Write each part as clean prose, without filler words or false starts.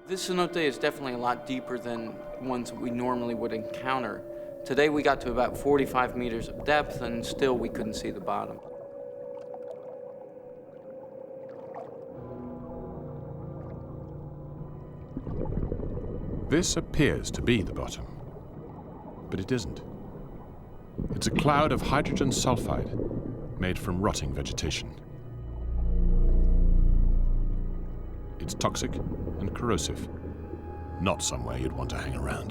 This cenote is definitely a lot deeper than ones that we normally would encounter. Today we got to about 45 meters of depth and still we couldn't see the bottom. This appears to be the bottom, but it isn't. It's a cloud of hydrogen sulfide made from rotting vegetation. It's toxic and corrosive, not somewhere you'd want to hang around.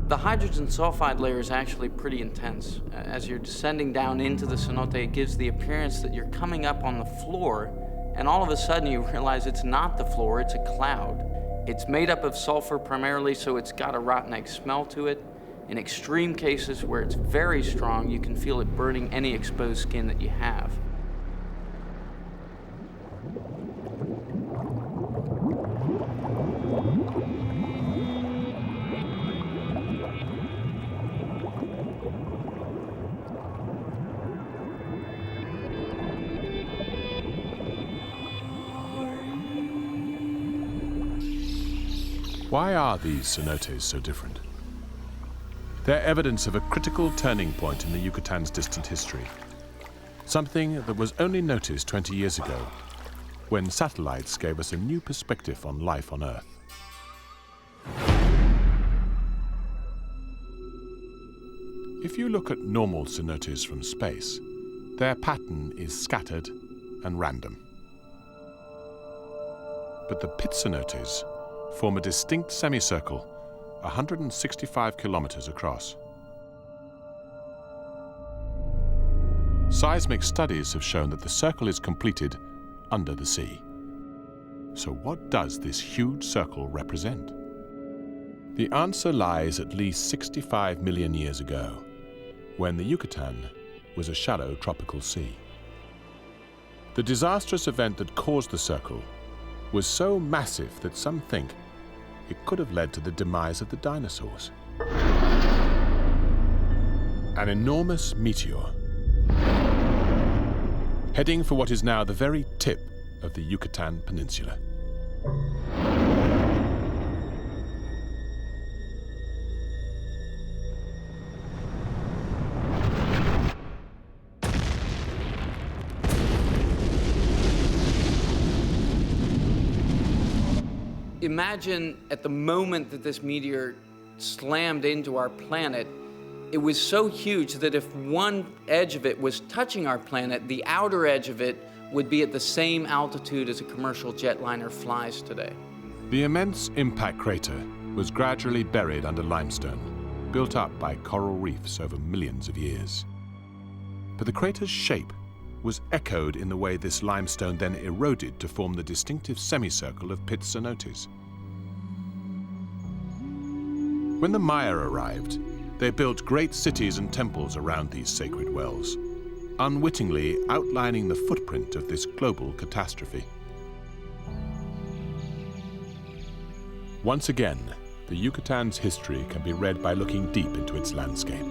The hydrogen sulfide layer is actually pretty intense. As you're descending down into the cenote, it gives the appearance that you're coming up on the floor, and all of a sudden you realize it's not the floor, it's a cloud. It's made up of sulfur primarily, so it's got a rotten egg smell to it. In extreme cases where it's very strong, you can feel it burning any exposed skin that you have. Why are these cenotes so different? They're evidence of a critical turning point in the Yucatan's distant history. Something that was only noticed 20 years ago, when satellites gave us a new perspective on life on Earth. If you look at normal cenotes from space, their pattern is scattered and random. But the pit cenotes form a distinct semicircle 165 kilometers across. Seismic studies have shown that the circle is completed under the sea. So what does this huge circle represent? The answer lies at least 65 million years ago, when the Yucatan was a shallow tropical sea. The disastrous event that caused the circle was so massive that some think it could have led to the demise of the dinosaurs. An enormous meteor, heading for what is now the very tip of the Yucatan Peninsula. Imagine at the moment that this meteor slammed into our planet, it was so huge that if one edge of it was touching our planet, the outer edge of it would be at the same altitude as a commercial jetliner flies today. The immense impact crater was gradually buried under limestone, built up by coral reefs over millions of years. But the crater's shape was echoed in the way this limestone then eroded to form the distinctive semicircle of pit cenotes. When the Maya arrived, they built great cities and temples around these sacred wells, unwittingly outlining the footprint of this global catastrophe. Once again, the Yucatan's history can be read by looking deep into its landscape.